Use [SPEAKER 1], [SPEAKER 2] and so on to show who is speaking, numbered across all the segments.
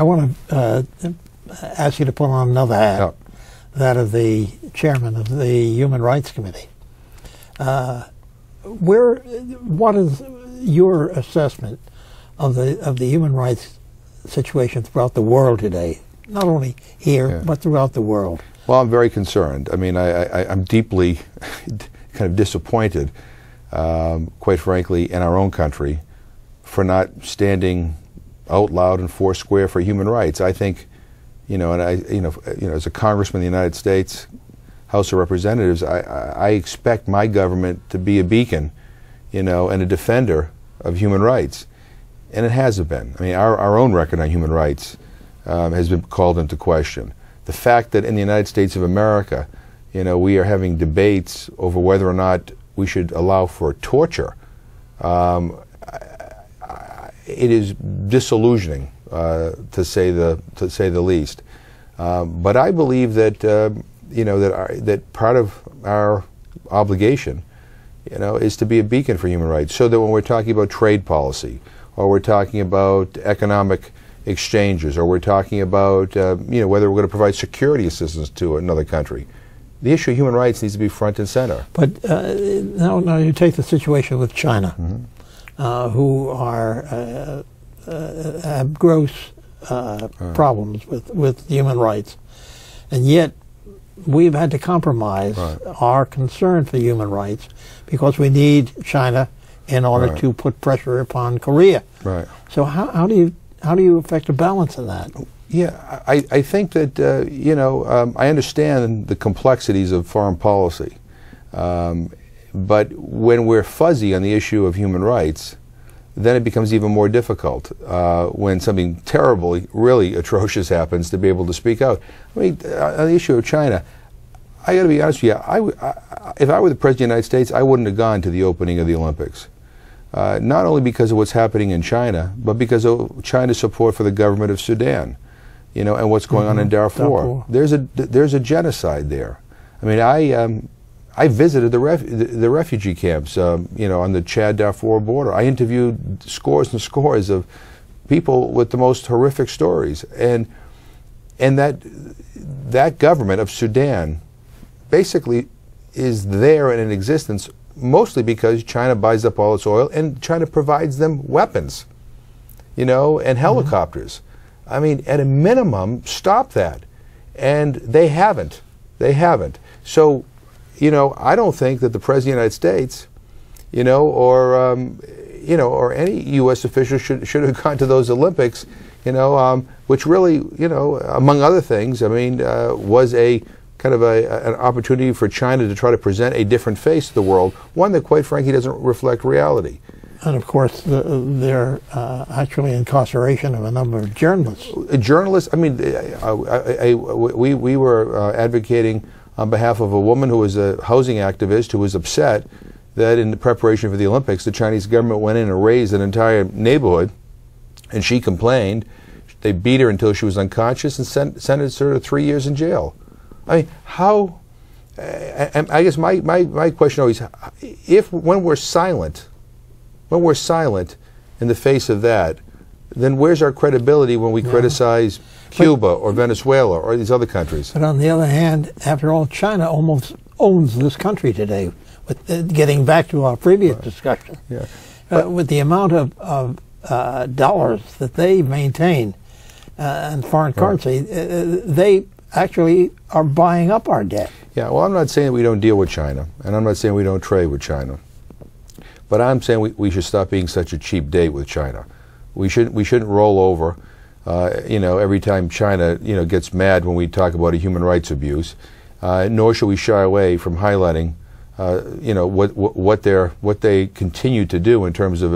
[SPEAKER 1] I want to ask you to put on another hat, that of the chairman of the Human Rights Committee. What is your assessment of the human rights situation throughout the world today? Not only here, but throughout the world.
[SPEAKER 2] Well, I'm very concerned. I mean, I'm deeply kind of disappointed, quite frankly, in our own country for not standing out loud and foursquare for human rights. I think, and as a congressman in the United States, House of Representatives, I expect my government to be a beacon, and a defender of human rights, and it hasn't been. I mean, our own record on human rights has been called into question. The fact that in the United States of America, we are having debates over whether or not we should allow for torture, it is disillusioning, to say the least. But I believe that that part of our obligation, is to be a beacon for human rights, so that when we're talking about trade policy, or we're talking about economic exchanges, or we're talking about whether we're going to provide security assistance to another country, the issue of human rights needs to be front and center.
[SPEAKER 1] But now you take the situation with China, who have gross problems with human rights, and yet we've had to compromise our concern for human rights because we need China in order to put pressure upon Korea.
[SPEAKER 2] Right.
[SPEAKER 1] So how do you affect a balance in that?
[SPEAKER 2] Yeah, I think that I understand the complexities of foreign policy, but when we're fuzzy on the issue of human rights, then it becomes even more difficult when something terribly, really atrocious happens to be able to speak out. I mean, on the issue of China, I got to be honest with you. If I were the President of the United States, I wouldn't have gone to the opening of the Olympics. Not only because of what's happening in China, but because of China's support for the government of Sudan, and what's going on in Darfur. There's a genocide there. I mean, I visited the refugee camps, on the Chad-Darfur border. I interviewed scores and scores of people with the most horrific stories, and that government of Sudan basically is there and in existence mostly because China buys up all its oil and China provides them weapons, and helicopters. I mean, at a minimum, stop that. And they haven't. They haven't. So, I don't think that the President of the United States, or any U.S. official should have gone to those Olympics, which really, among other things, I mean, was a kind of an opportunity for China to try to present a different face to the world, one that, quite frankly, doesn't reflect reality.
[SPEAKER 1] And of course, they're actually incarceration of a number of journalists.
[SPEAKER 2] Journalists. I mean, we were advocating on behalf of a woman who was a housing activist who was upset that in the preparation for the Olympics, the Chinese government went in and razed an entire neighborhood, and she complained. They beat her until she was unconscious and sentenced her to 3 years in jail. I mean, how? I guess my question always, when we're silent in the face of that, then where's our credibility when we criticize Cuba or Venezuela or these other countries?
[SPEAKER 1] But on the other hand, after all, China almost owns this country today. With getting back to our previous discussion, with the amount of dollars that they maintain and foreign currency, they actually are buying up our debt.
[SPEAKER 2] Yeah, well, I'm not saying we don't deal with China, and I'm not saying we don't trade with China. But I'm saying we should stop being such a cheap date with China. We shouldn't roll over, every time China, gets mad when we talk about a human rights abuse. Nor should we shy away from highlighting, what they continue to do in terms of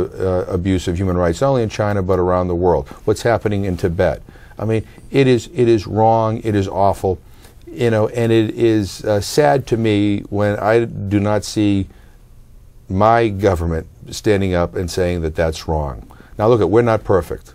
[SPEAKER 2] abuse of human rights, not only in China but around the world. What's happening in Tibet? I mean, it is wrong. It is awful, and it is sad to me when I do not see my government standing up and saying that that's wrong. Now, look, we're not perfect,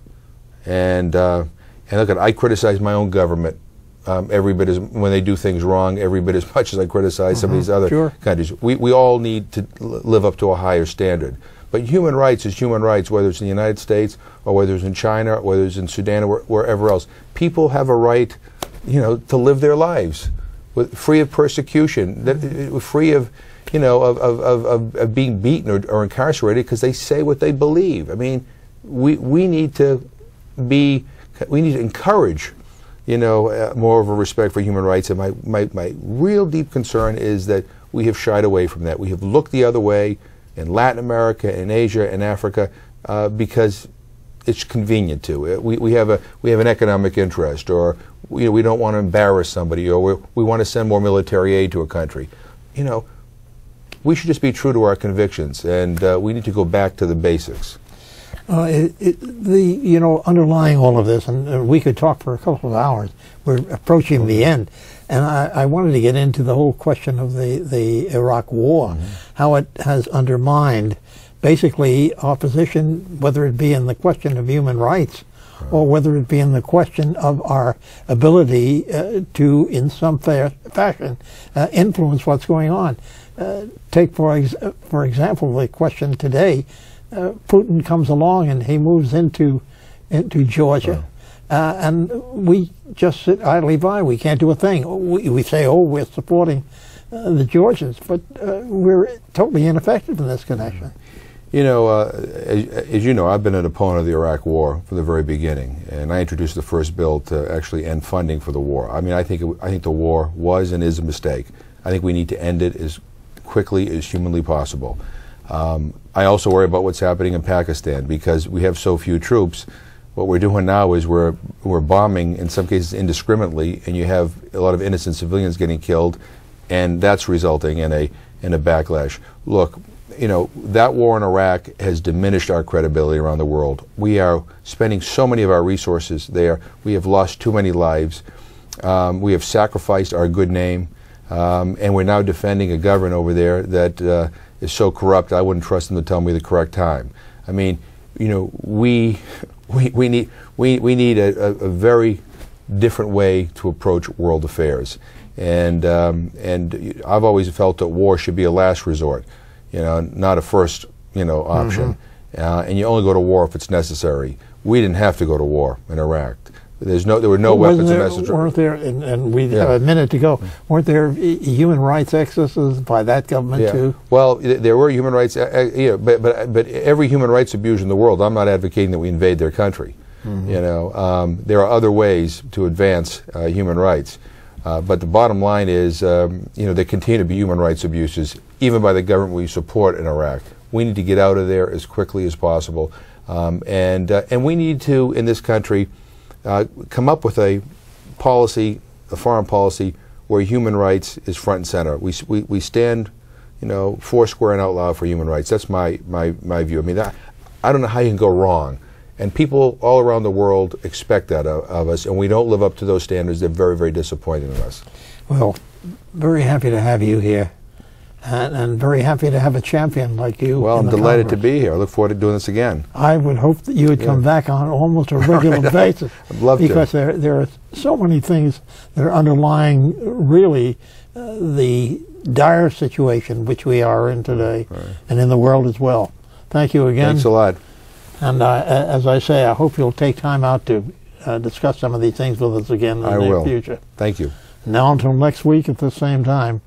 [SPEAKER 2] and look, I criticize my own government every bit as when they do things wrong, every bit as much as I criticize some of these other countries. We all need to live up to a higher standard. But human rights is human rights, whether it's in the United States or whether it's in China or whether it's in Sudan or wherever else. People have a right, to live their lives free of persecution, free of, of being beaten or incarcerated because they say what they believe. I mean, we need to encourage, more of a respect for human rights. And my real deep concern is that we have shied away from that. We have looked the other way in Latin America, in Asia, and Africa, because it's convenient to. We have an economic interest, or we don't want to embarrass somebody, or we want to send more military aid to a country. We should just be true to our convictions, and we need to go back to the basics.
[SPEAKER 1] Underlying all of this, and we could talk for a couple of hours. We're approaching the end, and I wanted to get into the whole question of the Iraq War, how it has undermined basically our position, whether it be in the question of human rights, or whether it be in the question of our ability to, in some fashion, influence what's going on. Take for example the question today. Putin comes along and he moves into Georgia, and we just sit idly by. We can't do a thing. We say, "Oh, we're supporting the Georgians," but we're totally ineffective in this connection.
[SPEAKER 2] As you know, I've been an opponent of the Iraq War from the very beginning, and I introduced the first bill to actually end funding for the war. I mean, I think the war was and is a mistake. I think we need to end it as quickly as humanly possible. I also worry about what's happening in Pakistan because we have so few troops. What we're doing now is we're bombing, in some cases indiscriminately, and you have a lot of innocent civilians getting killed, and that's resulting in a backlash. Look, that war in Iraq has diminished our credibility around the world. We are spending so many of our resources there. We have lost too many lives. We have sacrificed our good name, and we're now defending a government over there that is so corrupt I wouldn't trust them to tell me the correct time. I mean, we need a very different way to approach world affairs, and I've always felt that war should be a last resort, not a first option, and you only go to war if it's necessary. We didn't have to go to war in Iraq. There were no weapons of mass destruction.
[SPEAKER 1] Weren't there, and we have a minute to go, weren't there human rights excesses by that government too?
[SPEAKER 2] Well, there were human rights, but every human rights abuse in the world, I'm not advocating that we invade their country. There are other ways to advance human rights. But the bottom line is, there continue to be human rights abuses, even by the government we support in Iraq. We need to get out of there as quickly as possible. And we need to, in this country, come up with a policy, a foreign policy, where human rights is front and center. We stand, foursquare and out loud for human rights. That's my view. I mean, I don't know how you can go wrong. And people all around the world expect that of us, and we don't live up to those standards. They're very, very disappointed in us.
[SPEAKER 1] Well, very happy to have you here, and very happy to have a champion like you.
[SPEAKER 2] Well, I'm delighted to be here. I look forward to doing this again.
[SPEAKER 1] I would hope that you would come back on almost a regular basis.
[SPEAKER 2] I'd love
[SPEAKER 1] because
[SPEAKER 2] to.
[SPEAKER 1] there are so many things that are underlying, really, the dire situation which we are in today, and in the world as well. Thank you again.
[SPEAKER 2] Thanks a lot.
[SPEAKER 1] And as I say, I hope you'll take time out to discuss some of these things with us again in the near future.
[SPEAKER 2] Thank you.
[SPEAKER 1] Now until next week at the same time,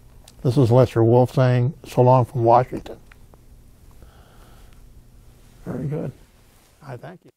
[SPEAKER 1] this is Lester Wolff saying so long from Washington. Very good. I thank you.